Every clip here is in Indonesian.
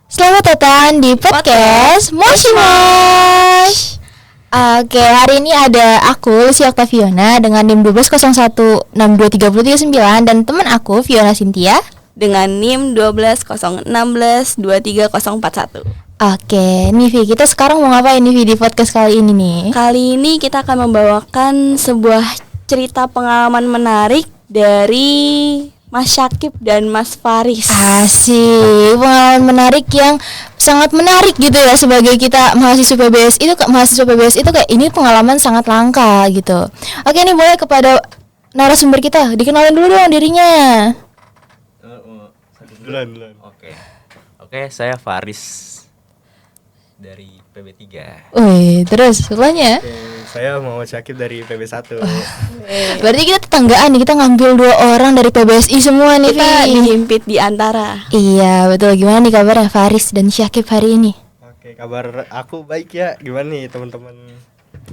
Selamat datang di podcast Moshi Mosh. Oke, hari ini ada aku Lucy Octaviana dengan NIM 1201623339 dan teman aku Fiona Cynthia dengan NIM 1201623041. Oke, nih Vi, kita sekarang mau ngapain nih Vi di podcast kali ini nih? Kali ini kita akan membawakan sebuah cerita pengalaman menarik dari Mas Syakib dan Mas Faris. Asik, pengalaman menarik yang sangat menarik gitu ya sebagai kita mahasiswa PBS itu kayak ini pengalaman sangat langka gitu. Oke, nih boleh kepada narasumber kita dikenalin dulu dong dirinya. Duluan. Oke, saya Faris dari PB3. Wih, terus sebelahnya? Saya Muhammad Syakib dari PB1. Berarti kita tetanggaan nih, kita ngambil 2 orang dari PBSI semua nih, Kita Vi. dihimpit di antara. Iya, betul. Gimana nih kabarnya Faris dan Syakib hari ini? Oke, kabar aku baik ya. Gimana nih teman-teman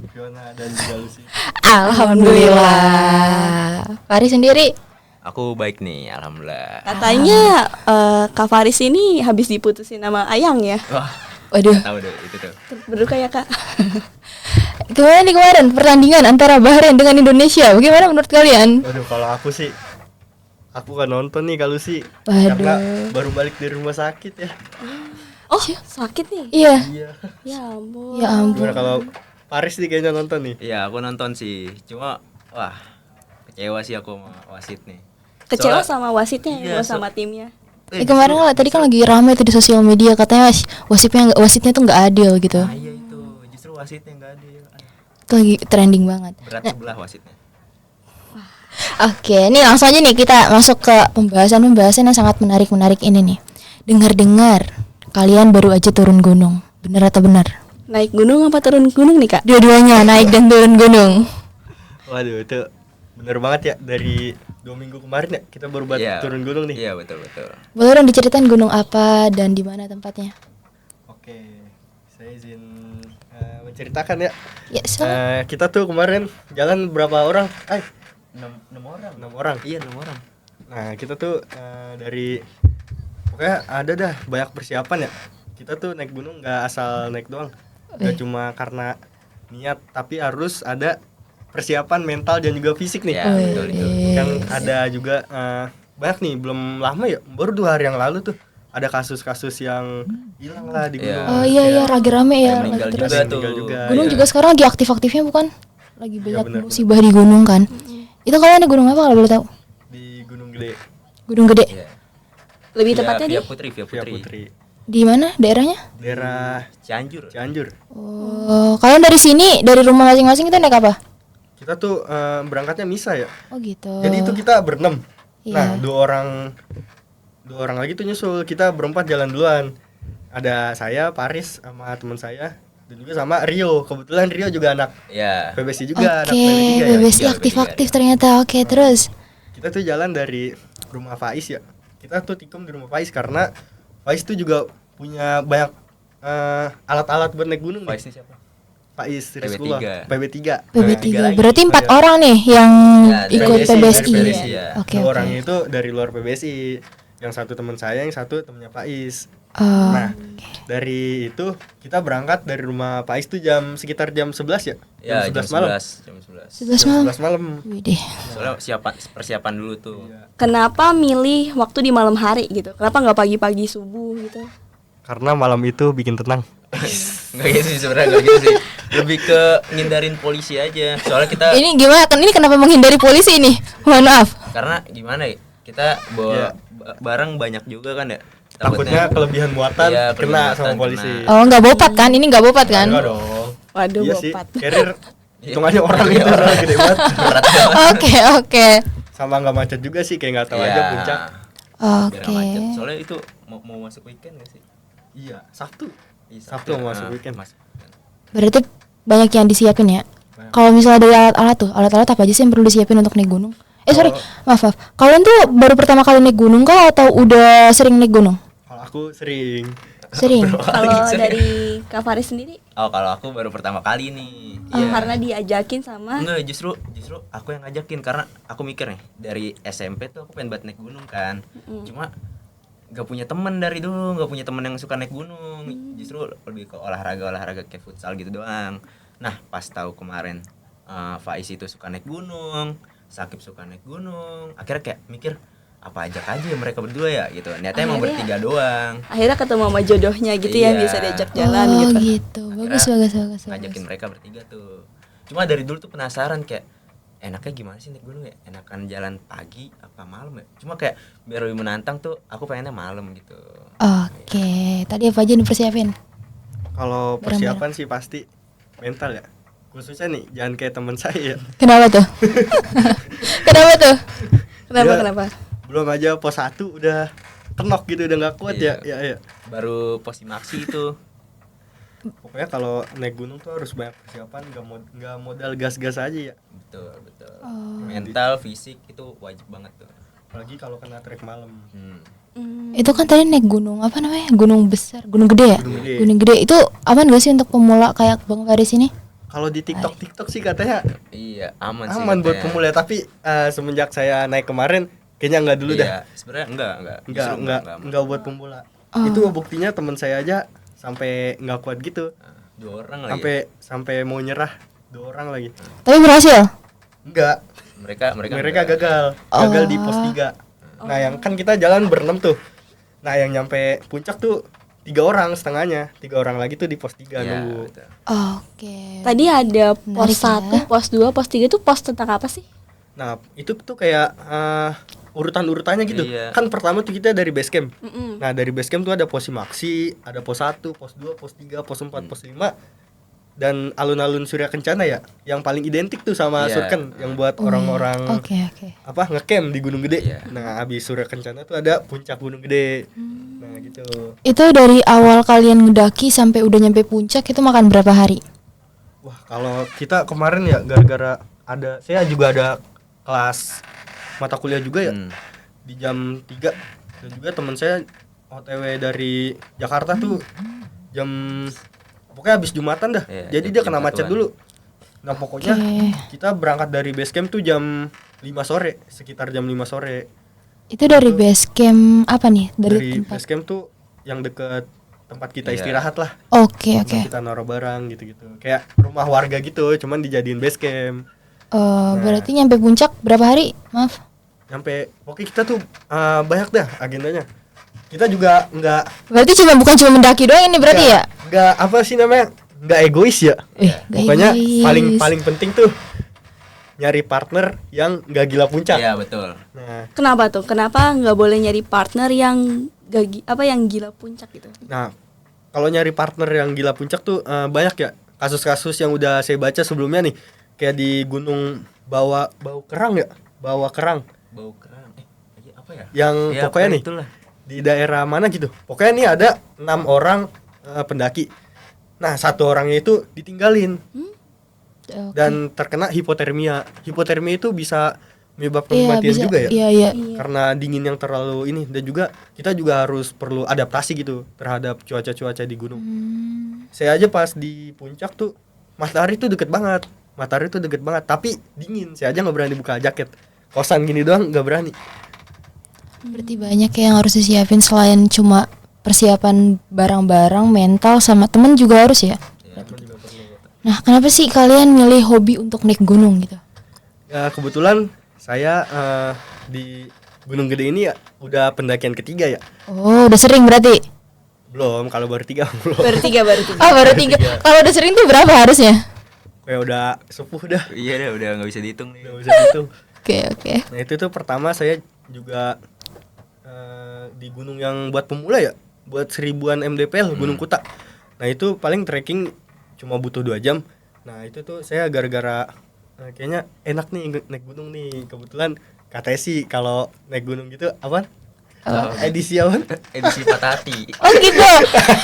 Fiona dan juga Lucy? Alhamdulillah. Faris sendiri? Aku baik nih, alhamdulillah. Katanya Kak Faris ini habis diputusin sama Ayang ya. Wah, Waduh, tahu deh itu tuh. Berduka ya Kak. gimana nih kemarin pertandingan antara Bahrain dengan Indonesia? Bagaimana menurut kalian? Waduh, kalau aku sih kan nonton nih kalau sih Waduh. karena baru balik dari rumah sakit ya. Oh, sakit nih. Iya. Iya. Ya ampun. Ya ampun. Gimana kalau Paris nih kayaknya nonton nih? Iya, aku nonton sih. Cuma wah, kecewa sih aku sama wasit nih. Kecewa Soalnya- sama wasitnya Iya, bukan sama timnya. Kemarin tadi kan lagi ramai tuh di sosial media katanya wasitnya tuh nggak adil gitu. Nah, iya itu, justru wasitnya nggak ada. Itu lagi trending banget. Berat sebelah wasitnya. Oke, nih langsung aja nih kita masuk ke pembahasan yang sangat menarik ini nih. Dengar kalian baru aja turun gunung. Bener atau benar? Naik gunung apa turun gunung nih Kak? Dua-duanya naik dan turun gunung. Waduh, itu bener banget ya, dari 2 minggu kemarin ya kita baru Iya. turun gunung nih. Iya, betul. Boleh dong diceritain gunung apa dan di mana tempatnya? Oke, saya izin menceritakan ya. Ya, silakan. Kita tuh kemarin jalan berapa orang? 6 orang. 6 orang. Iya, 6 orang. Nah, kita tuh dari pokoknya ada dah banyak persiapan ya. Kita tuh naik gunung nggak asal naik doang. Nggak cuma karena niat, tapi harus ada persiapan mental dan juga fisik nih. Iya, betul itu. Kan ada juga banyak nih, belum lama ya, baru 2 hari yang lalu tuh ada kasus-kasus yang hilang lah di Iya. gunung. Oh iya, lagi rame ya. Yang meninggal Terus juga tuh. meninggal juga. gunung Iya. juga sekarang lagi aktif-aktifnya bukan? Lagi banyak benar, musibah di gunung kan. Itu kalian di gunung apa kalau boleh tahu? Di Gunung Gede, Gunung Gede. Iya. Lebih Via tepatnya Via nih. Putri. Via Putri, Di mana daerahnya? daerah Cianjur. Cianjur. Oh, kalian dari sini, dari rumah masing-masing kita naik apa? Kita tuh berangkatnya misa ya. Oh gitu. Jadi itu kita berenam. Nah, Iya. 2 orang lagi tuh nyusul. Kita berempat jalan duluan. Ada saya, Paris, sama teman saya, dan juga sama Rio. Kebetulan Rio juga anak Iya. PBSI juga, anak Oke, PB3 ya. PBSI Iya, aktif-aktif ternyata. Oke, terus. Kita tuh jalan dari rumah Faiz ya. Kita tuh tikung di rumah Faiz karena Faiz tuh juga punya banyak alat-alat buat naik gunung. Faiz ini siapa? Faiz PB3. Rizkullah, PB3. PB3. lagi. Berarti 4 Iya. orang nih yang Ya, dari ikut PBSI, PBSI. dari PBSI, ya. Oke, 2 oke. orang itu dari luar PBSI. Yang satu teman saya, yang satu temannya Faiz. Oh, Nah, dari itu kita berangkat dari rumah Faiz tuh sekitar jam 11 ya? Ya, jam 11 malam. 11. Jam 11. 11 Jam malam. 11 malam. Widih. Soalnya persiapan dulu tuh. Kenapa milih waktu di malam hari gitu? Kenapa nggak pagi-pagi subuh gitu? Karena malam itu bikin tenang. Enggak gitu sih, sebenarnya enggak gitu sih. Lebih ke ngindarin polisi aja. Soalnya kita Ini gimana? Ini kenapa menghindari polisi ini? Mohon maaf. karena gimana ya? Kita bawa Iya. barang banyak juga kan ya. Takutnya kelebihan muatan Iya, kena kelebihan sama muatan polisi. kena. Oh, nggak bopat kan? Ini nggak bopat kan? Enggak dong. Waduh, Iya sih, bopat. carrier Iya. hitungannya orang Iya, itu soalnya gede banget. Berat banget. Oke, oke. Sama nggak macet juga sih, kayak nggak tahu Iya. aja puncak. Biar Oke. nggak macet. Soalnya itu mau masuk weekend gak sih? Iya, Sabtu. Iya, Sabtu mau masuk weekend. masuk weekend. Berarti banyak yang disiapin ya. Banyak. Kalau misalnya dari alat-alat tuh, alat-alat apa aja sih yang perlu disiapin untuk naik gunung? Sorry, maaf. Kalian tuh baru pertama kali naik gunung kah atau udah sering naik gunung? Kalau aku sering. Sering. Kalau dari Kak Faris sendiri, Oh, kalau aku baru pertama kali nih. karena diajakin sama Enggak, justru aku yang ngajakin karena aku mikir nih dari SMP tuh aku pengen banget naik gunung kan. Cuma nggak punya temen dari dulu, nggak punya temen yang suka naik gunung, justru lebih ke olahraga kayak futsal gitu doang. Nah pas tahu kemarin Faiz itu suka naik gunung, Sakib suka naik gunung, akhirnya kayak mikir apa ajak aja mereka berdua ya gitu. Ternyata emang Akhirnya- bertiga doang. Akhirnya ketemu sama jodohnya gitu ya, Iya. bisa diajak jalan Oh gitu. gitu. Bagus bagus bagus. Ngajakin mereka bertiga tuh. Cuma dari dulu tuh penasaran kayak enaknya gimana sih naik gunung ya? Enakan jalan pagi apa malam ya? Cuma kayak biar lebih menantang tuh aku pengennya malam gitu. Oke, tadi apa aja yang dipersiapin? Kalau persiapan sih pasti mental ya. Khususnya nih jangan kayak teman saya ya. Kenapa tuh? Kenapa tuh? Kenapa Dia kenapa? Belum aja pos 1 udah kenok gitu, udah nggak kuat Iya. ya. Baru posimaksi itu. Pokoknya kalau naik gunung tuh harus banyak persiapan, nggak modal gas-gas aja ya. Betul. Oh. Mental, fisik itu wajib banget tuh. Apalagi kalau kena trek malam. Itu kan tadi naik gunung apa namanya? Gunung besar, gunung gede ya? Gunung gede. Gunung gede. Itu aman gak sih untuk pemula kayak Bang Faris ini? Kalau di TikTok sih katanya Iya, aman sih. aman buat katanya. pemula, tapi semenjak saya naik kemarin kayaknya nggak dulu dah. Iya, sebenarnya enggak. Justru aman. Enggak buat pemula. Oh. Itu buktinya teman saya aja sampai nggak kuat gitu. Nah, 2 orang lagi. Sampai mau nyerah 2 orang lagi. Tapi berhasil. Enggak. Mereka Mereka gagal di pos 3. Nah, yang kan kita jalan berenam tuh. Nah, yang nyampe puncak tuh 3 orang setengahnya. 3 orang lagi tuh di pos 3 Iya, nunggu. betul. Oke. Tadi ada pos Menarik ya. 1, pos 2, pos 3 itu pos tentang apa sih? Nah, itu tuh kayak urutan-urutannya gitu. Iya. Kan pertama tuh kita dari base camp. Mm-mm. Nah, dari base camp tuh ada posimaksi, ada pos 1, pos 2, pos 3, pos 4, pos 5. Dan alun-alun Surya Kencana ya, yang paling identik tuh sama Iya. Surken, yang buat orang-orang Oke. ngecamp di Gunung Gede. Iya. Nah, abis Surya Kencana tuh ada puncak Gunung Gede. Nah, gitu. Itu dari awal kalian ngedaki sampai udah nyampe puncak itu makan berapa hari? Wah, kalau kita kemarin ya gara-gara saya juga ada kelas mata kuliah juga ya di jam 3. Dan juga teman saya OTW dari Jakarta tuh jam pokoknya habis Jumatan dah. Iya, Jadi jam- dia jam kena macet satuan. dulu. Nah, pokoknya Oke. kita berangkat dari base camp tuh jam 5 sore, sekitar jam 5 sore. Itu dari base camp apa nih? Dari tempat. Base camp tuh yang deket tempat kita Iya. istirahat lah. Oke, Tempat oke. kita naruh barang gitu-gitu. Kayak rumah warga gitu, cuman dijadiin base camp. Berarti nyampe puncak berapa hari? Maaf. Nyampe pokoknya kita tuh banyak dah agendanya. Kita juga Berarti bukan cuma mendaki doang ini berarti ya? nggak apa sih namanya, nggak egois ya. Nggak Pokoknya egois. paling penting tuh nyari partner yang nggak gila puncak. Iya, betul. Nah, Kenapa tuh? Kenapa nggak boleh nyari partner yang yang gila puncak gitu? nah kalau nyari partner yang gila puncak tuh banyak ya kasus-kasus yang udah saya baca sebelumnya nih, kayak di Gunung Bau Kerang ya, Bau Kerang, Bau kerang. Apa ya? yang Ya, pokoknya nih itulah. di daerah mana gitu. Pokoknya nih ada 6 orang pendaki. Nah, 1 orangnya itu ditinggalin Oke. dan terkena hipotermia. Hipotermia itu bisa menyebabkan Iya, kematian bisa. juga ya. Iya. Karena dingin yang terlalu ini, dan juga kita juga harus perlu adaptasi gitu terhadap cuaca-cuaca di gunung. Saya aja pas di puncak tuh matahari tuh deket banget. Tapi dingin. Saya aja nggak berani buka jaket. Kosan gini doang nggak berani. Berarti banyak ya yang harus disiapin selain cuma persiapan barang-barang, mental sama temen juga harus ya. Nah, kenapa sih kalian milih hobi untuk naik gunung gitu? Ya, kebetulan saya di Gunung Gede ini ya udah pendakian ketiga ya. Oh, udah sering berarti? Belum, kalau baru 3 belum. Baru tiga. Oh, baru 3. Kalau udah sering tuh berapa harusnya? Kayak udah sepuh dah. Iya deh, udah nggak bisa dihitung nih. Udah bisa gitu. Oke. Nah, itu tuh pertama saya juga di gunung yang buat pemula ya, buat 1000-an mdpl Gunung Kuta. Nah, itu paling trekking cuma butuh 2 jam. Nah, itu tuh saya gara-gara kayaknya enak nih naik gunung nih. Kebetulan katanya sih kalau naik gunung gitu apa? Edisi apa? Edisi patah hati. Oh gitu.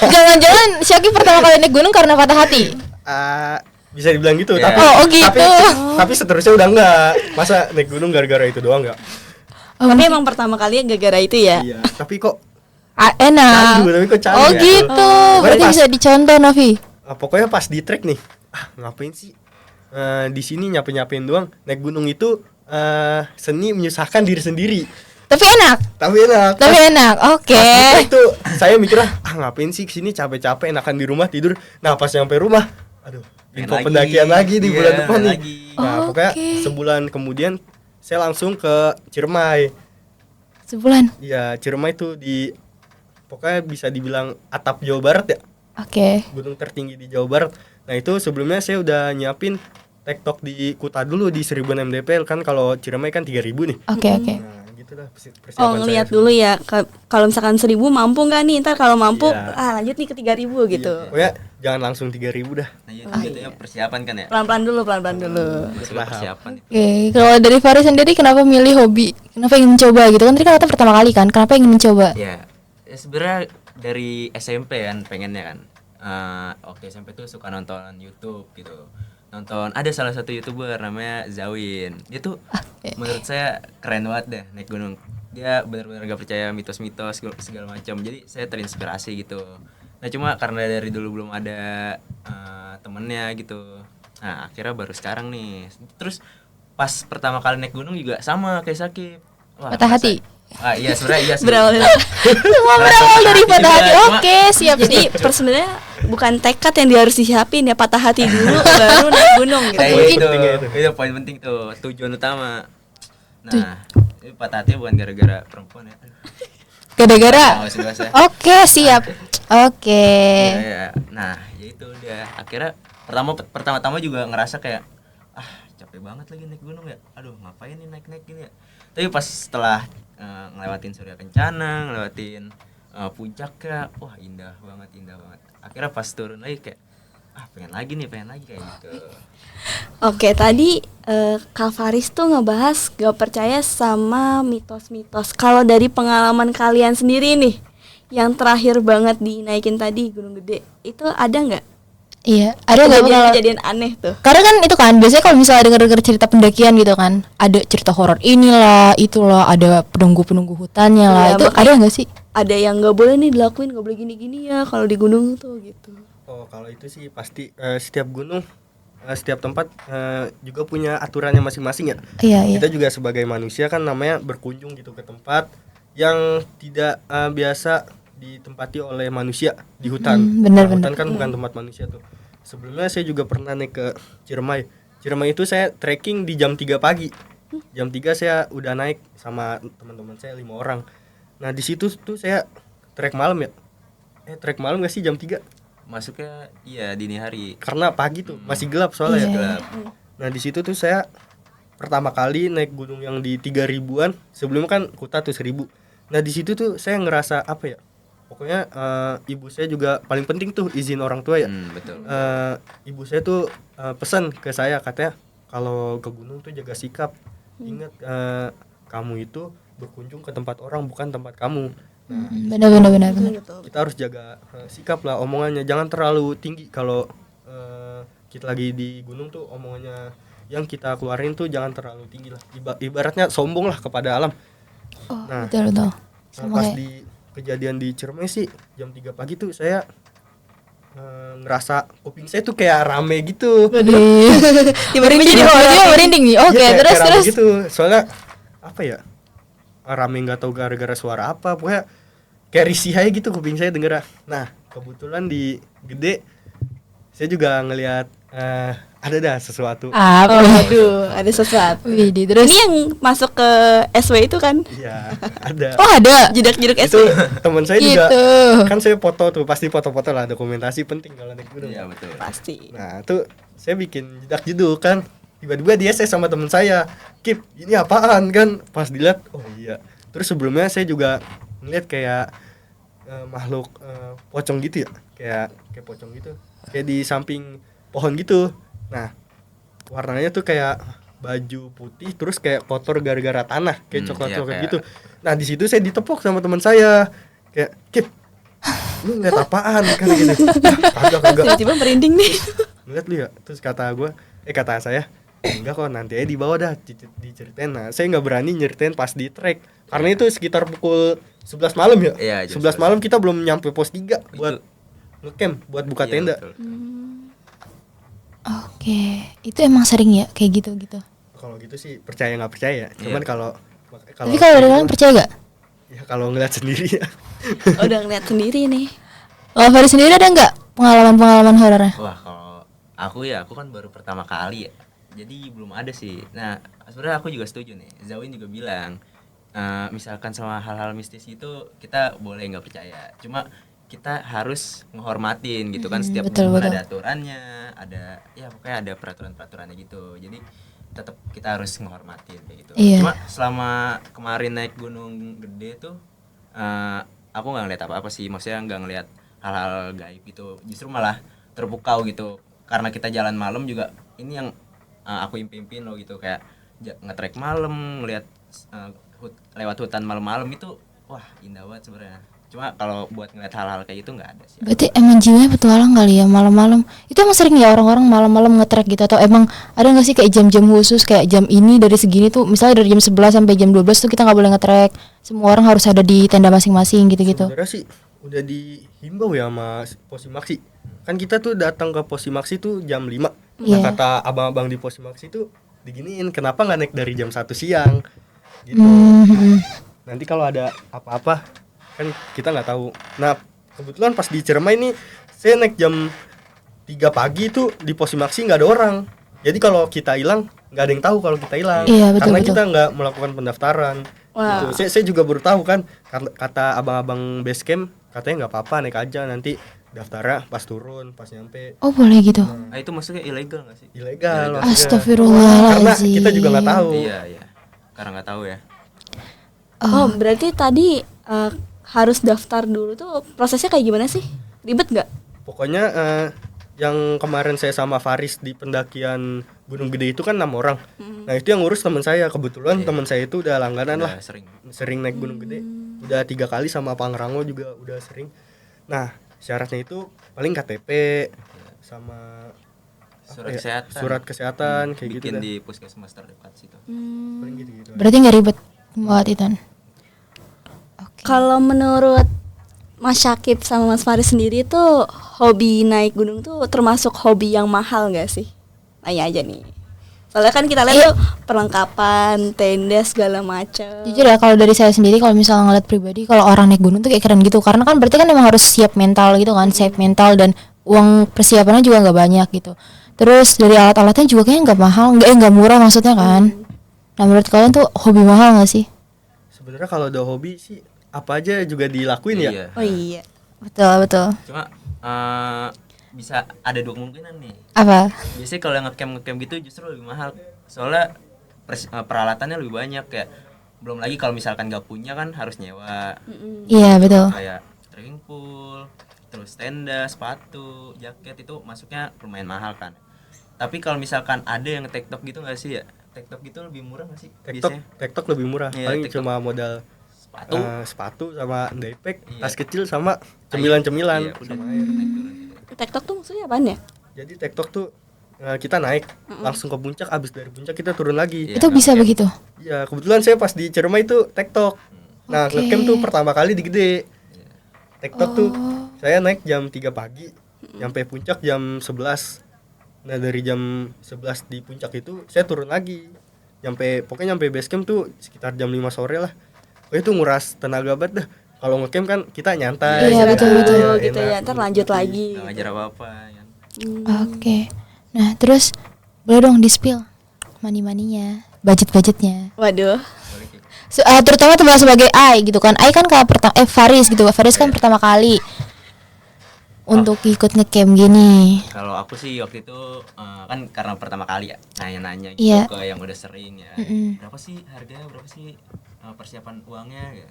Jangan-jangan Syaki pertama kali naik gunung karena patah hati? Bisa dibilang gitu, Ya. Oh, gitu. Tapi seterusnya udah enggak. Masa naik gunung gara-gara itu doang enggak? Tapi emang pertama kali gara-gara itu ya. Iya, tapi kok Enak. candu, tapi kok candu Oh ya? gitu. Berarti Pas- bisa dicontoh Novi. Pokoknya pas di trek nih, ngapain sih di sini nyapain doang. Naik gunung itu seni menyusahkan diri sendiri. Tapi enak. Tapi enak. Oke. Pas itu saya mikirnya ngapain sih kesini capek-capek, enakan di rumah tidur. Nah pas nyampe rumah, aduh, info Main pendakian lagi di Iya, bulan depan main nih. lagi. Nah pokoknya Oke. sebulan kemudian saya langsung ke Ciremai. Sebulan. Ya Ciremai itu di pokoknya bisa dibilang atap Jawa Barat ya, Oke. gunung tertinggi di Jawa Barat. Nah itu sebelumnya saya udah nyiapin tektok di Kuta dulu di 1000 mdpl kan, kalau Ciremai kan 3000 nih. Oke. Nah gitu lah persiapan Oh, ngelihat dulu ya. Kalau misalkan 1.000 mampu nggak nih? Ntar kalau mampu, Iya. lanjut nih ke 3.000 gitu. Pokoknya jangan langsung 3000 dah. Nah, itu biasanya persiapan kan ya. Pelan-pelan dulu. Masih persiapan. Oke, kalau dari Faris sendiri kenapa milih hobi? Kenapa ingin mencoba gitu kan? Tadi kan kata pertama kali kan, kenapa ingin mencoba? Ya sebenarnya dari SMP kan pengennya kan. Waktu SMP tuh suka nonton YouTube gitu. Nonton ada salah satu YouTuber namanya Zawin. Dia tuh menurut saya keren banget deh naik gunung. Dia benar-benar gak percaya mitos-mitos segala macam. Jadi saya terinspirasi gitu. Nah cuma karena dari dulu belum ada temennya gitu. Nah akhirnya baru sekarang nih. Terus pas pertama kali naik gunung juga sama kayak Sakip. Wah, Patah hati? Iya sebenarnya iya sih. Berawal Semua berawal dari patah hati. Cuma- Oke, siap. Jadi sebenarnya bukan tekad yang dia harus disiapin ya, patah hati dulu baru naik gunung gitu. Kayak Mungkin- itu poin penting tuh, tujuan utama. Nah, ini patah hati bukan gara-gara perempuan ya. Gara-gara. Awas, awas ya. Oke, siap. Oke. Iya. Nah, ya itu udah. Akhirnya pertama-tama juga ngerasa kayak capek banget lagi naik gunung ya. Aduh, ngapain nih naik-naik gini ya. Tapi pas setelah ngelewatin Surya Kencana, ngelewatin puncaknya, wah indah banget. Akhirnya pas turun lagi kayak pengen lagi kayak gitu. Oke, tadi Kak Faris tuh ngebahas gak percaya sama mitos-mitos. Kalau dari pengalaman kalian sendiri nih, yang terakhir banget dinaikin tadi Gunung Gede, itu ada nggak Iya, ada nggak pengalaman? kejadian aneh tuh? Karena kan itu kan biasanya kalau misalnya denger cerita pendakian gitu kan, ada cerita horor inilah, itulah, ada penunggu hutannya lah. Iya, Itu makanya- ada nggak sih? Ada yang nggak boleh nih dilakuin, nggak boleh gini-gini ya kalau di gunung tuh gitu. Oh kalau itu sih pasti setiap gunung, setiap tempat juga punya aturannya masing-masing ya. Iya. Kita juga sebagai manusia kan namanya berkunjung gitu ke tempat yang tidak biasa ditempati oleh manusia di hutan. benar, Nah, benar. hutan kan bukan tempat manusia tuh. Sebelumnya saya juga pernah naik ke Ciremai. Ciremai itu saya trekking di jam 3 pagi. Jam 3 saya udah naik sama teman-teman saya 5 orang. Nah di situ tuh saya trek malam ya. Trek malam gak sih jam 3? Masuknya iya dini hari. Karena pagi tuh masih gelap soalnya Iya. ya. Gelap. Nah di situ tuh saya pertama kali naik gunung yang di 3000-an. Sebelumnya kan Kuta tuh 1000. Nah di situ tuh saya ngerasa apa ya? Pokoknya ibu saya juga paling penting tuh izin orang tua ya. Betul. Ibu saya tuh pesan ke saya, katanya kalau ke gunung tuh jaga sikap. Ingat kamu itu berkunjung ke tempat orang bukan tempat kamu. Nah, Benar. kita harus jaga sikap lah omongannya, jangan terlalu tinggi. Kalau kita lagi di gunung tuh omongannya yang kita keluarin tuh jangan terlalu tinggi lah. Ibaratnya sombong lah kepada alam. Oh, Nah, betul. pas di kejadian di Ciremai sih jam 3 pagi tuh saya ngerasa kuping saya tuh kayak rame gitu. Tiba-tiba jadi merinding nih. Oke, Iya, kayak rame terus. gitu. Soalnya apa ya? Rame nggak tahu gara-gara suara apa. Pokoknya kayak risih aja gitu kuping saya denger. Nah, kebetulan di Gede saya juga ngelihat ada dah sesuatu. Apa? Aduh, ada sesuatu. Widih, terus. Ini yang masuk ke SW itu kan? Iya, ada. Oh, ada. Jedak-jeduk Itu SW. teman saya juga Gitu. kan saya foto tuh, pasti foto-foto lah, dokumentasi penting kalau naik gunung. Iya betul. Pasti. Nah, tuh saya bikin jedak jeduk kan. Tiba-tiba dia sama teman saya, "Kip, ini apaan?" kan. Pas dilihat, oh iya. Terus sebelumnya saya juga ngeliat kayak makhluk pocong gitu ya. Kayak pocong gitu. Kayak di samping pohon gitu. Nah, warnanya tuh kayak baju putih terus kayak kotor gara-gara tanah, kayak coklat-coklat iya, gitu. Nah, di situ saya ditepok sama teman saya. Kayak, "Kip, lu ngeliat apaan?" kan gitu. Kagak. Tiba-tiba merinding nih. Ngeliat lu ya. Terus kata saya, enggak kok, nanti aja dibawa dah diceritain. Nah, saya nggak berani nyeritain pas di trek karena itu sekitar pukul 11 malam ya. Iya, jam 11 malam kita belum nyampe pos 3 buat ngecamp, buat buka Iya, tenda. betul. Oke, itu emang sering ya kayak gitu. Kalau gitu sih percaya nggak percaya. Cuman Iya. kalau Makanya Tapi kalau dari kalian percaya gak? ya kalau ngeliat sendiri ya. Udah ngeliat sendiri nih. Kalau Faris sendiri ada nggak pengalaman horornya? Wah, kalau aku kan baru pertama kali ya. Jadi belum ada sih. Nah, sebenarnya aku juga setuju nih. Zawin juga bilang misalkan sama hal-hal mistis itu kita boleh nggak percaya. Cuma kita harus menghormatin gitu kan, setiap betul, momen betul. ada aturannya, ada ya pokoknya ada peraturan-peraturannya gitu. Jadi tetap kita harus menghormatin kayak gitu. Iya. Cuma selama kemarin naik gunung gede tuh aku nggak ngeliat apa-apa sih. Maksudnya nggak ngeliat hal-hal gaib gitu. Justru malah terpukau gitu. Karena kita jalan malam juga, ini yang aku impiin loh gitu, kayak nge-trek malam, ngeliat lewat hutan malam-malam itu wah indah banget sebenarnya. Cuma kalau buat ngeliat hal-hal kayak gitu nggak ada sih. Berarti emang jiwanya petualang kali ya malam-malam. Itu emang sering ya orang-orang malam-malam nge-trek gitu, atau emang ada nggak sih kayak jam-jam khusus kayak jam ini dari segini tuh, misalnya dari jam 11 sampai jam 12 tuh kita nggak boleh nge-trek. Semua orang harus ada di tenda masing-masing gitu-gitu. Sebenarnya sih udah dihimbau ya sama Posimaksi. Kan kita tuh datang ke Posimaksi tuh jam 5. Iya. Nah, kata abang-abang di Posimaksi tuh diginiin, kenapa nggak naik dari jam 1 siang? Gitu. Nanti kalau ada apa-apa kan kita nggak tahu. Nah, kebetulan pas di Ciremai nih saya naik jam 3 pagi itu di Posimaksi nggak ada orang. Jadi kalau kita hilang nggak ada yang tahu kalau kita hilang. Iya, betul, Karena betul. kita nggak melakukan pendaftaran. Wah. Gitu. Saya juga baru tahu kan, kata abang-abang base camp katanya nggak apa-apa naik aja, nanti daftarnya pas turun, pas nyampe. Oh boleh gitu. Nah, itu maksudnya ilegal nggak sih? Ilegal. maksudnya. Astagfirullahaladzim. Karena kita juga nggak tahu. Iya, iya. Karena nggak tahu ya. Oh, berarti tadi harus daftar dulu tuh, prosesnya kayak gimana sih? Ribet nggak? Pokoknya yang kemarin saya sama Faris di pendakian Gunung Gede itu kan 6 orang. Nah itu yang ngurus teman saya. Kebetulan teman saya itu udah langganan lah, Udah sering. sering naik Gunung Gede. Udah 3 kali, sama Pangrango juga udah sering. Nah syaratnya itu paling KTP sama Surat ya, kesehatan. surat kesehatan kayak gitu Bikin dah. di puskesmas terdekat situ. Paling gitu-gitu. Berarti nggak ribet buat itu. Kalau menurut Mas Syakib sama Mas Faris sendiri tuh, hobi naik gunung tuh termasuk hobi yang mahal nggak sih? Tanya aja nih. Soalnya kan kita lihat tuh perlengkapan, tenda segala macam. Jujur ya, kalau dari saya sendiri, kalau misalnya ngeliat pribadi, kalau orang naik gunung tuh kayak keren gitu, karena kan berarti kan emang harus siap mental gitu kan, siap mental, dan uang persiapannya juga nggak banyak gitu. Terus dari alat-alatnya juga kayaknya nggak mahal, nggak murah maksudnya kan. Nah menurut kalian tuh hobi mahal nggak sih? Sebenarnya kalau udah hobi sih apa aja juga dilakuin ya. Iya. Oh iya. Betul betul. Cuma bisa ada 2 kemungkinan nih. Apa? Biasanya kalau yang ngecamp gitu justru lebih mahal. Soalnya peralatannya lebih banyak, kayak belum lagi kalau misalkan nggak punya kan harus nyewa. Iya betul. Kayak trekking pool, terus tenda, sepatu, jaket itu masuknya lumayan mahal kan. Tapi kalau misalkan ada yang TikTok gitu nggak sih ya? TikTok gitu lebih murah nggak sih? TikTok lebih murah. Iya, Paling TikTok. cuma modal Sepatu. sepatu sama daypack, Iya. tas kecil sama cemilan-cemilan. Iya, udah sama naik air. turun gitu. TikTok tuh maksudnya apaan ya? Jadi TikTok tuh kita naik langsung ke puncak, abis dari puncak kita turun lagi. Iya, Itu bisa ngecamp. begitu. Iya, kebetulan saya pas di Ciremai itu TikTok. Nah, Oke. ngecamp tuh pertama kali di Gede. TikTok tuh Oh. saya naik jam 3 pagi, nyampe puncak jam 11. Nah, dari jam 11 di puncak itu saya turun lagi. Pokoknya nyampe base camp tuh sekitar jam 5 sore lah. Oh, itu nguras tenaga banget dah. Kalau ngecamp kan kita nyantai. Iya, betul-betul. ya, gitu enak, ya, ntar lanjut duduk-duduk. lagi. Nggak ngajar apa-apa ya. Oke. Nah terus boleh dong di spill money-moneynya, budget-budgetnya. Waduh. Boleh kayak Terutama teman sebagai Ai gitu kan. Ai kan kalau Faris gitu. Faris kan pertama kali untuk ikut ngecamp gini. Kalau aku sih waktu itu kan karena pertama kali ya nanya-nanya gitu Iya. ke yang udah sering ya. Mm-mm. Berapa sih harganya? Berapa sih persiapan uangnya? Ya.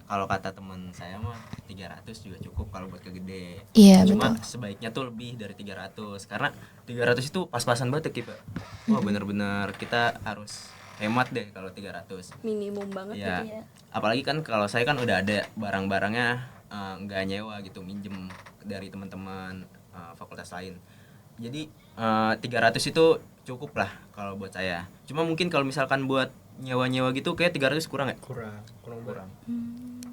Kalau kata teman saya mah 300 juga cukup kalau buat ke gede. Iya, Cuma betul. sebaiknya tuh lebih dari 300 karena 300 itu pas-pasan banget ya, Pak. Wah, bener-bener kita harus hemat deh kalau 300. Minimum banget Ya, gitu ya. apalagi kan kalau saya kan udah ada barang-barangnya, nggak nyewa gitu, minjem dari teman-teman fakultas lain. Jadi 300 itu cukup lah kalau buat saya. Cuma mungkin kalau misalkan buat nyewa-nyewa gitu kayak 300 kurang ya? kurang Kurang.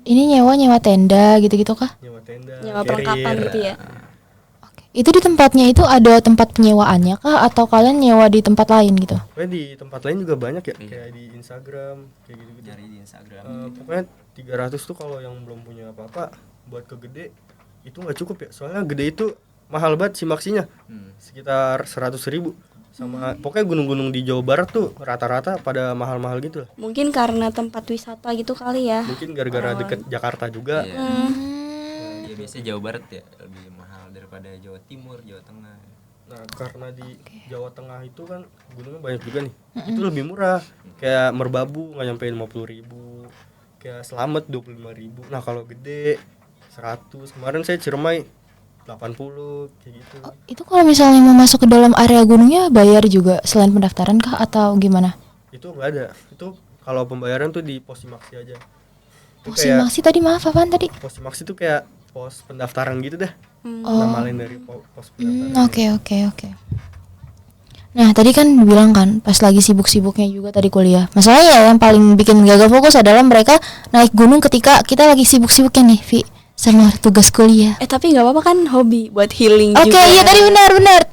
Ini nyewa tenda gitu-gitu kah? nyewa tenda, Nyewa perlengkapan carrier. gitu ya. Oke. Itu di tempatnya itu ada tempat penyewaannya kah atau kalian nyewa di tempat lain gitu? Pokoknya di tempat lain juga banyak ya, Iya. kayak di Instagram kayak gitu. Cari di Instagram. Pokoknya 300 tuh kalau yang belum punya apa-apa buat ke gede itu nggak cukup ya. Soalnya gede itu mahal banget simaksinya. Sekitar 100.000 sama pokoknya gunung-gunung di Jawa Barat tuh rata-rata pada mahal-mahal gitu lah. Mungkin karena tempat wisata gitu kali ya. Mungkin gara-gara deket Jakarta juga. Iya. Hmm. Ya biasanya Jawa Barat ya lebih mahal daripada Jawa Timur, Jawa Tengah. Nah, karena di Jawa Tengah itu kan gunungnya banyak juga nih. Itu lebih murah. Kayak Merbabu nggak nyampe 50.000. Kayak Slamet 25.000. Nah, kalau gede 100. Kemarin saya Ciremai 80 kayak gitu. Oh, itu kalau misalnya mau masuk ke dalam area gunungnya bayar juga selain pendaftaran kah atau gimana? Itu nggak ada. Itu kalau pembayaran tuh di Posimaksi aja. Itu Posimaksi tadi maaf apaan tadi? Posimaksi tuh kayak pos pendaftaran gitu dah. Oh. Nama lain dari pos pendaftaran. Oke. Nah tadi kan bilang kan pas lagi sibuk-sibuknya juga tadi kuliah. Masalahnya ya yang paling bikin gagal fokus adalah mereka naik gunung ketika kita lagi sibuk-sibuknya nih, Vi, sama tugas kuliah. Tapi nggak apa-apa kan hobi buat healing Oke, juga. iya tadi benar.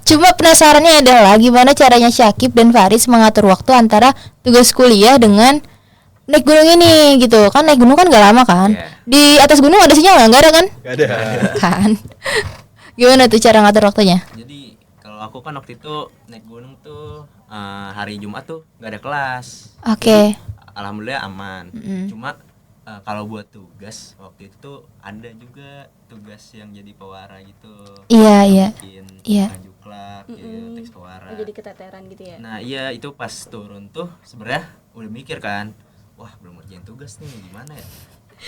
Cuma penasarannya adalah gimana caranya Syakib dan Faris mengatur waktu antara tugas kuliah dengan naik gunung ini gitu. Kan naik gunung kan gak lama kan? Iya. Di atas gunung ada sinyal nggak ada kan? Gak ada. Kan. Gimana tuh cara ngatur waktunya? Jadi kalau aku kan waktu itu naik gunung tuh hari Jumat tuh nggak ada kelas. Oke. Alhamdulillah aman. Cuma kalau buat tugas waktu itu tuh ada juga tugas yang jadi pewara gitu. Iya. Bikin Iya. ngajuklak, gitu, teks pewara. Jadi keteteran gitu ya. Nah iya itu pas turun tuh sebenarnya udah mikir kan, wah belum ngerjain tugas nih gimana ya.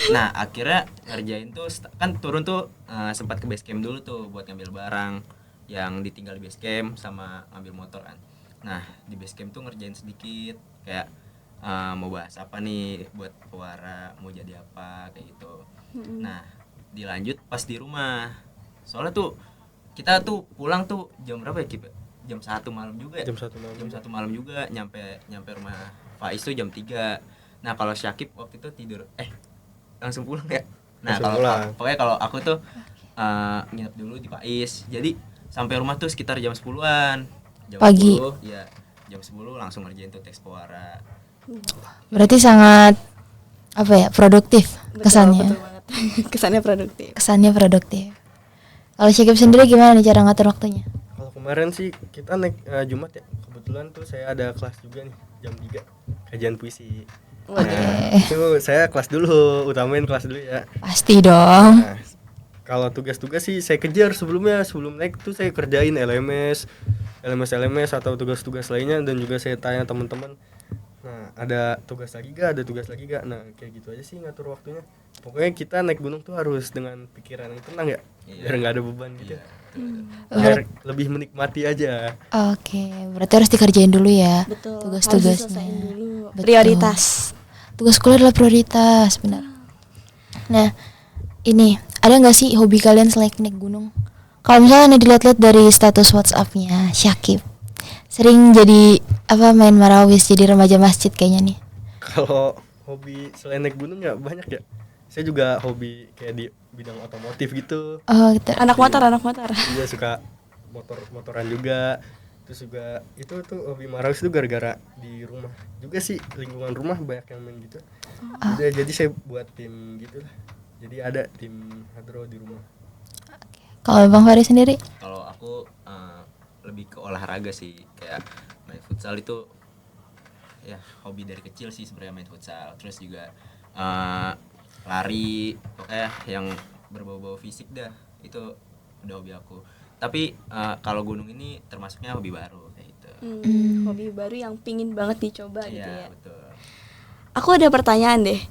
Nah akhirnya ngerjain tuh kan turun tuh sempat ke base camp dulu tuh buat ngambil barang yang ditinggal di base camp sama ngambil motor kan. Nah di base camp tuh ngerjain sedikit kayak mau bahas apa nih buat pewara, mau jadi apa kayak gitu. Nah dilanjut pas di rumah, soalnya tuh kita tuh pulang tuh jam berapa ya Kip? Jam 1 malam juga ya? Jam 1 malam. Jam 1 malam juga nyampe rumah Faiz tuh jam 3. Nah kalau Syakib waktu itu tidur langsung pulang ya. Nah Langsung kalau pulang. pokoknya kalau aku tuh nginep dulu di Faiz. Jadi sampai rumah tuh sekitar jam 10-an. Jam Pagi. 10 ya. Jam 10 langsung ngerjain tuh teks pewara. Berarti sangat apa ya, produktif kesannya. Betul banget. Kesannya produktif. Kesannya produktif. Kalau Syakib sendiri gimana nih cara ngatur waktunya? Kalau kemarin sih kita naik Jumat ya. Kebetulan tuh saya ada kelas juga nih jam 3 kajian puisi. Nah, itu saya kelas dulu, utamain kelas dulu ya. Pasti dong. Nah, kalau tugas-tugas sih saya kejar sebelumnya, sebelum naik tuh saya kerjain LMS atau tugas-tugas lainnya dan juga saya tanya teman-teman. Nah, ada tugas lagi gak? Ada tugas lagi gak? Nah, kayak gitu aja sih ngatur waktunya. Pokoknya kita naik gunung tuh harus dengan pikiran yang tenang ya, Iya. biar nggak ada beban gitu. Iya. Biar lebih menikmati aja. Oke, berarti harus dikerjain dulu ya. Betul. Tugas-tugasnya. Harus diselesain dulu. Betul. Prioritas. Tugas kuliah adalah prioritas, benar. Nah, ini ada nggak sih hobi kalian selain naik gunung? Kalau misalnya nih dilihat-lihat dari status WhatsApp-nya Syakib, sering jadi main marawis, jadi remaja masjid kayaknya nih. Kalau hobi selain naik gunung ya banyak ya. Saya juga hobi kayak di bidang otomotif gitu. Oh, gitu. Anak motor. Dia suka motoran juga. Terus juga itu tuh hobi marawis itu gara-gara di rumah juga sih, lingkungan rumah banyak yang main gitu. Jadi saya buat tim gitu lah. Jadi ada tim hadro di rumah. Kalau Bang Faris sendiri? Kalau aku lebih ke olahraga sih, kayak main futsal itu ya hobi dari kecil sih sebenarnya, main futsal. Terus juga lari, pokoknya yang berbau-bau fisik dah, itu udah hobi aku. Tapi kalau gunung ini termasuknya hobi baru kayak gitu. Hobi baru yang pingin banget dicoba gitu Iya ya. betul. Aku ada pertanyaan deh.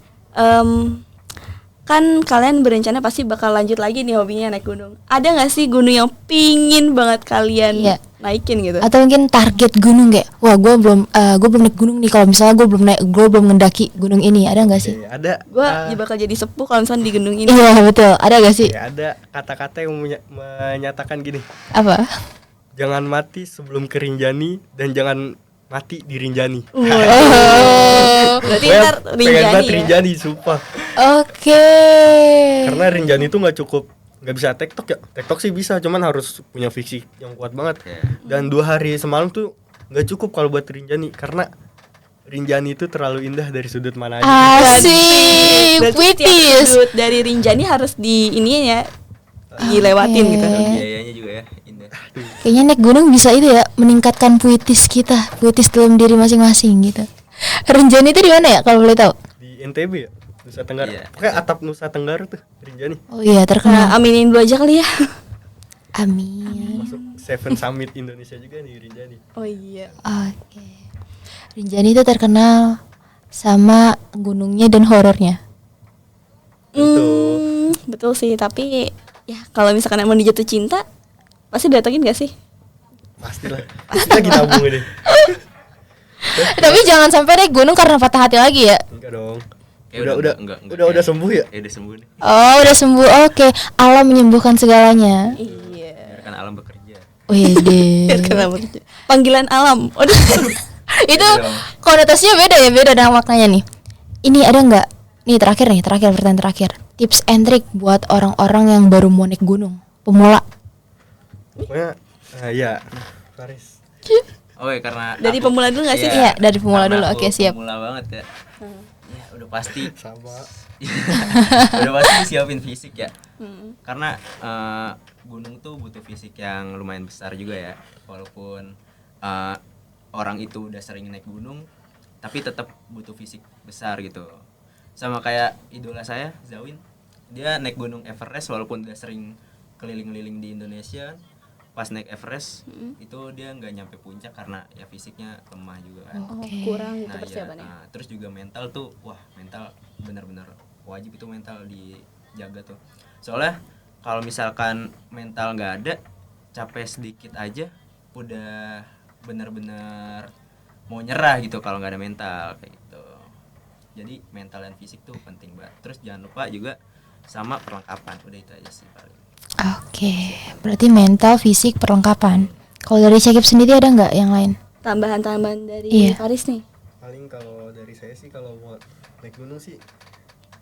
Kan kalian berencana pasti bakal lanjut lagi nih hobinya naik gunung. Ada nggak sih gunung yang pingin banget kalian Iya. naikin gitu? Atau mungkin target gunung kayak, wah gue belum naik gunung nih. Kalau misalnya gue belum ngendaki gunung ini, ada nggak sih? Ada. Gue bakal jadi sepuh kalau misalnya di gunung ini. Iya betul, ada gak sih? Ada kata-kata yang menyatakan gini. Apa? Jangan mati sebelum kerinjani dan jangan mati di Rinjani. Berarti Gue ntar pengen banget Rinjani ya. Rinjani, sumpah. Oke. Karena Rinjani itu nggak cukup nggak bisa TikTok ya. TikTok sih bisa, cuman harus punya fisik yang kuat banget. Iya. Dan 2 hari semalam tuh nggak cukup kalau buat Rinjani, karena Rinjani itu terlalu indah dari sudut mana aja. Asik, Berarti tiap puitis. sudut dari Rinjani harus di ini ya, dilewatin gitu. Biayanya juga ya indah. Kayaknya naik gunung bisa itu ya, meningkatkan puitis kita, puitis dalam diri masing-masing gitu. Rinjani itu di mana ya kalau boleh tahu? Di NTB ya, Nusa Tenggara. Iya. Pokoknya atap Nusa Tenggara tuh Rinjani. Oh iya, Nah, terkenal. aminin dulu aja kali ya. Amin. Masuk Seven Summit Indonesia juga nih Rinjani. Oh iya. Oke. Rinjani itu terkenal sama gunungnya dan horornya. Betul sih, tapi ya kalau misalkan emang dijatuh cinta, pasti datengin gak sih? Pastilah. Pastilah kita tabung ini. Tapi jangan sampai naik gunung karena patah hati lagi ya. Enggak dong. Enggak, Udah sembuh ya? Udah sembuh nih. Oh, udah sembuh. Oke, alam menyembuhkan segalanya. Iya. Biarkan alam bekerja. Wede. Panggilan alam. Aduh. Itu konotasinya beda ya, beda dengan maknanya nih. Ini ada nggak? Nih terakhir pertanyaan terakhir. Tips and trick buat orang-orang yang baru mau naik gunung, pemula. Pokoknya ya Faris. Oh ya, karena Dari pemula dulu nggak sih? Iya, dari pemula karena dulu. aku Oke, siap. Pemula banget ya. Ya udah pasti Sama. udah pasti siapin fisik ya. Karena gunung tuh butuh fisik yang lumayan besar juga ya. Walaupun orang itu udah sering naik gunung, tapi tetap butuh fisik besar gitu. Sama kayak idola saya, Zawin. Dia naik gunung Everest walaupun udah sering keliling-keliling di Indonesia. Pas naik Everest itu dia nggak nyampe puncak karena ya fisiknya lemah juga kan. Oh, kurang gitu Nah, persiapannya. terus juga mental tuh, wah mental benar-benar wajib itu mental dijaga tuh. Soalnya kalau misalkan mental nggak ada, capek sedikit aja udah benar-benar mau nyerah gitu kalau nggak ada mental kayak gitu. Jadi mental dan fisik tuh penting banget. Terus jangan lupa juga sama perlengkapan. Udah itu aja sih paling. Oke, berarti mental, fisik, perlengkapan. Kalau dari Syakib sendiri ada nggak yang lain? Tambahan-tambahan dari Iya. Faris nih. Paling kalau dari saya sih kalau mau naik gunung sih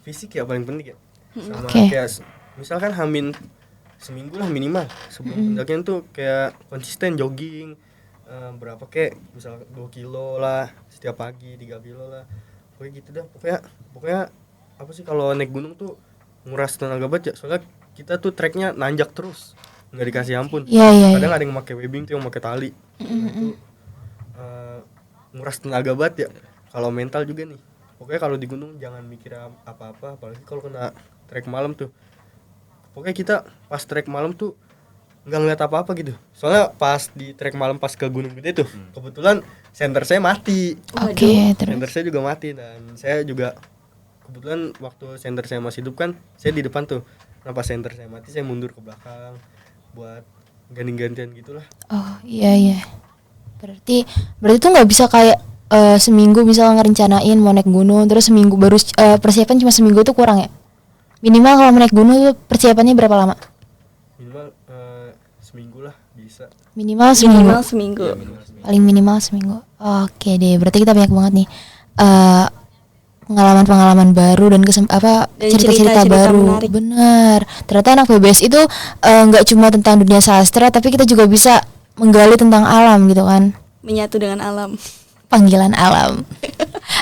fisik ya paling penting ya. Sama Oke. kayak misalkan hamin seminggu lah minimal sebelum pendakian tuh kayak konsisten jogging berapa kayak misal 2 kilo lah setiap pagi, 3 kilo lah. Pokoknya gitu dah. Pokoknya apa sih kalau naik gunung tuh nguras tenaga banget ya. Soalnya kita tuh treknya nanjak terus. Nggak dikasih ampun. Iya. Kadang ada yang pakai webbing tuh yang pakai tali. Nah, itu nguras tenaga banget ya. Kalau mental juga nih. Pokoknya kalau di gunung jangan mikir apa-apa, apalagi kalau kena trek malam tuh. Pokoknya kita pas trek malam tuh nggak ngeliat apa-apa gitu. Soalnya pas di trek malam pas ke Gunung Gede tuh, kebetulan senter saya mati. Oke, terus. Senter saya juga mati dan saya juga kebetulan waktu senter saya masih hidup kan, saya di depan tuh. Nah pas senter saya mati saya mundur ke belakang buat ganti-gantian gitulah. Oh iya. Berarti tuh nggak bisa kayak seminggu misalnya ngerencanain mau naik gunung, terus seminggu baru persiapan cuma seminggu tuh kurang ya? Minimal kalau mau naik gunung tuh persiapannya berapa lama? Minimal seminggu lah bisa. Minimal seminggu. Minimal seminggu. Paling minimal seminggu. Oke deh, berarti kita banyak banget nih pengalaman-pengalaman baru dan Dan cerita-cerita cerita-cerita baru. menarik. Bener. Ternyata anak PBS itu nggak cuma tentang dunia sastra, tapi kita juga bisa menggali tentang alam gitu kan. Menyatu dengan alam. Panggilan alam.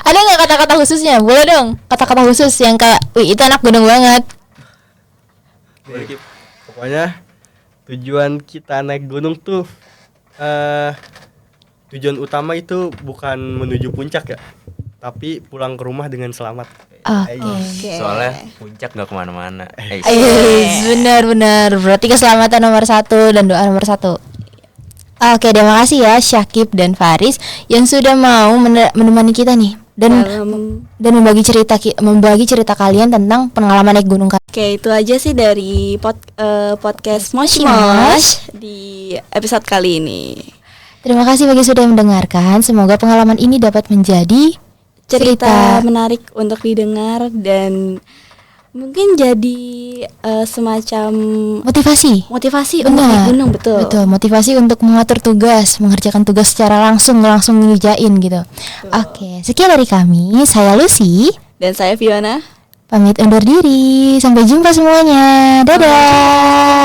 Ada nggak kata-kata khususnya? Boleh dong. Kata-kata khusus yang kayak, wih itu anak gunung banget. Pokoknya tujuan kita naik gunung tuh tujuan utama itu bukan menuju puncak ya, tapi pulang ke rumah dengan selamat. Oke. Soalnya puncak nggak kemana-mana. Benar. Berarti keselamatan nomor 1 dan doa nomor 1. Oke, terima kasih ya Syakib dan Faris yang sudah mau menemani kita nih dan membagi cerita kalian tentang pengalaman naik gunung. Oke, itu aja sih dari podcast Moshi Mosh di episode kali ini. Terima kasih bagi sudah mendengarkan. Semoga pengalaman ini dapat menjadi Cerita menarik untuk didengar dan mungkin jadi semacam motivasi. untuk naik gunung, betul. Motivasi untuk mengatur tugas, mengerjakan tugas secara langsung ngerjain gitu. Oke, sekian dari kami. Saya Lucy Dan saya Fiona. pamit undur diri. Sampai jumpa semuanya. Dadah.